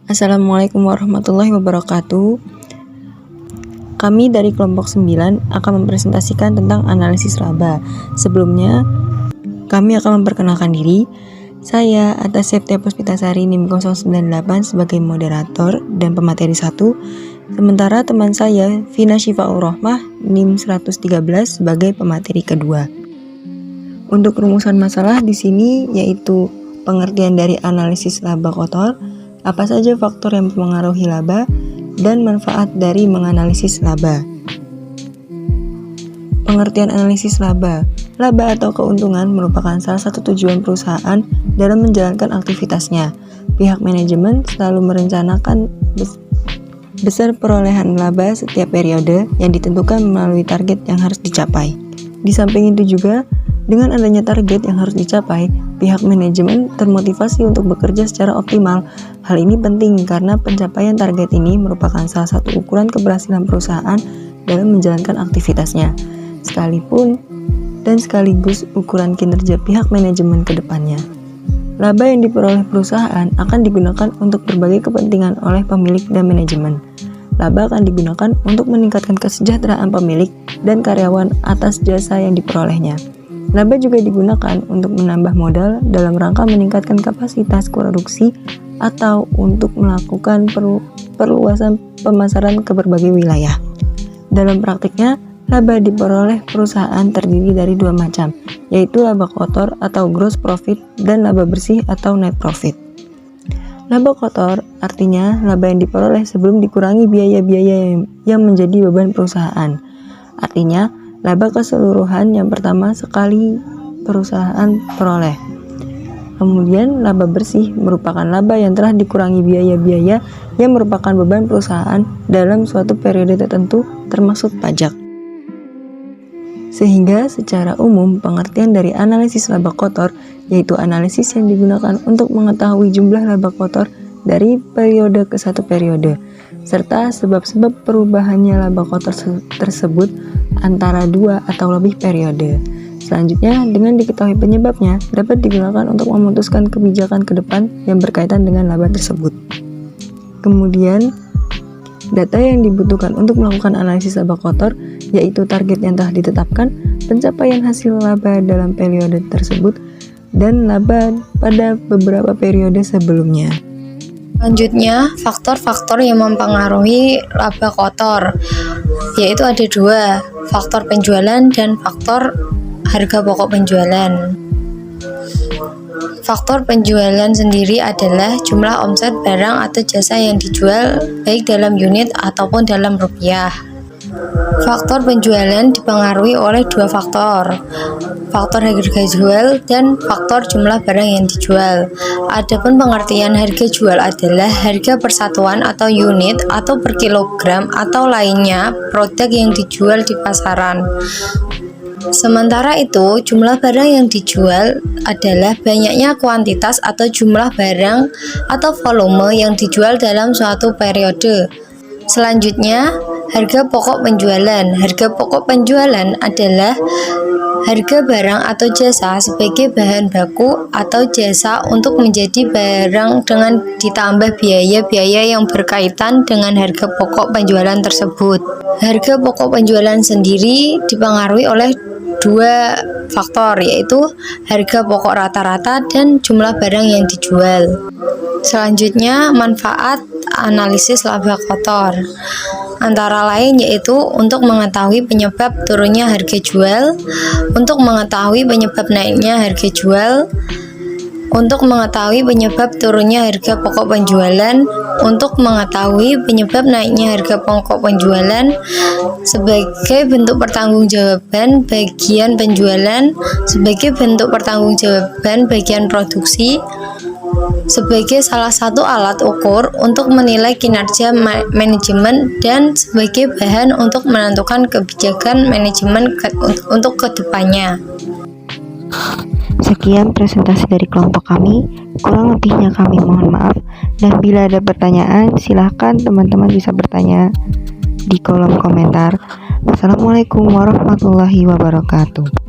Assalamualaikum warahmatullahi wabarakatuh. Kami dari kelompok 9 akan mempresentasikan tentang analisis laba. Sebelumnya, kami akan memperkenalkan diri. Saya Atas Septia Puspitasari NIM 098 sebagai moderator dan pemateri 1. Sementara teman saya Vina Syifaul Rohmah NIM 113 sebagai pemateri kedua. Untuk rumusan masalah di sini yaitu pengertian dari analisis laba kotor, apa saja faktor yang mempengaruhi laba, dan manfaat dari menganalisis laba. Pengertian analisis laba. Laba atau keuntungan merupakan salah satu tujuan perusahaan dalam menjalankan aktivitasnya. Pihak manajemen selalu merencanakan besar perolehan laba setiap periode yang ditentukan melalui target yang harus dicapai. Di samping itu juga, dengan adanya target yang harus dicapai, pihak manajemen termotivasi untuk bekerja secara optimal. Hal ini penting karena pencapaian target ini merupakan salah satu ukuran keberhasilan perusahaan dalam menjalankan aktivitasnya, sekaligus ukuran kinerja pihak manajemen ke depannya. Laba yang diperoleh perusahaan akan digunakan untuk berbagai kepentingan oleh pemilik dan manajemen. Laba akan digunakan untuk meningkatkan kesejahteraan pemilik dan karyawan atas jasa yang diperolehnya. Laba juga digunakan untuk menambah modal dalam rangka meningkatkan kapasitas produksi atau untuk melakukan perluasan pemasaran ke berbagai wilayah. Dalam praktiknya, laba diperoleh perusahaan terdiri dari dua macam, yaitu laba kotor atau gross profit dan laba bersih atau net profit. Laba kotor artinya laba yang diperoleh sebelum dikurangi biaya-biaya yang menjadi beban perusahaan. Artinya, laba keseluruhan yang pertama sekali perusahaan peroleh. Kemudian laba bersih merupakan laba yang telah dikurangi biaya-biaya yang merupakan beban perusahaan dalam suatu periode tertentu termasuk pajak. Sehingga secara umum pengertian dari analisis laba kotor yaitu analisis yang digunakan untuk mengetahui jumlah laba kotor dari periode ke satu periode, serta sebab-sebab perubahannya laba kotor tersebut antara dua atau lebih periode. Selanjutnya, dengan diketahui penyebabnya, dapat digunakan untuk memutuskan kebijakan ke depan yang berkaitan dengan laba tersebut. Kemudian, data yang dibutuhkan untuk melakukan analisis laba kotor yaitu target yang telah ditetapkan, pencapaian hasil laba dalam periode tersebut, dan laba pada beberapa periode sebelumnya. Selanjutnya, faktor-faktor yang mempengaruhi laba kotor, yaitu ada dua, faktor penjualan dan faktor harga pokok penjualan. Faktor penjualan sendiri adalah jumlah omset barang atau jasa yang dijual, baik dalam unit ataupun dalam rupiah. Faktor penjualan dipengaruhi oleh dua faktor, faktor harga jual dan faktor jumlah barang yang dijual. Adapun pengertian harga jual adalah harga persatuan atau unit atau per kilogram atau lainnya produk yang dijual di pasaran. Sementara itu, jumlah barang yang dijual adalah banyaknya kuantitas atau jumlah barang atau volume yang dijual dalam suatu periode. Selanjutnya, harga pokok penjualan. Harga pokok penjualan adalah harga barang atau jasa sebagai bahan baku atau jasa untuk menjadi barang dengan ditambah biaya-biaya yang berkaitan dengan harga pokok penjualan tersebut. Harga pokok penjualan sendiri dipengaruhi oleh dua faktor, yaitu harga pokok rata-rata dan jumlah barang yang dijual. Selanjutnya, manfaat analisis laba kotor antara lain yaitu untuk mengetahui penyebab turunnya harga jual, untuk mengetahui penyebab naiknya harga jual, untuk mengetahui penyebab turunnya harga pokok penjualan, untuk mengetahui penyebab naiknya harga pokok penjualan sebagai bentuk pertanggungjawaban bagian penjualan, sebagai bentuk pertanggungjawaban bagian produksi, sebagai salah satu alat ukur untuk menilai kinerja manajemen dan sebagai bahan untuk menentukan kebijakan manajemen untuk kedepannya. Sekian presentasi dari kelompok kami, kurang lebihnya kami mohon maaf, dan bila ada pertanyaan silahkan teman-teman bisa bertanya di kolom komentar. Wassalamualaikum warahmatullahi wabarakatuh.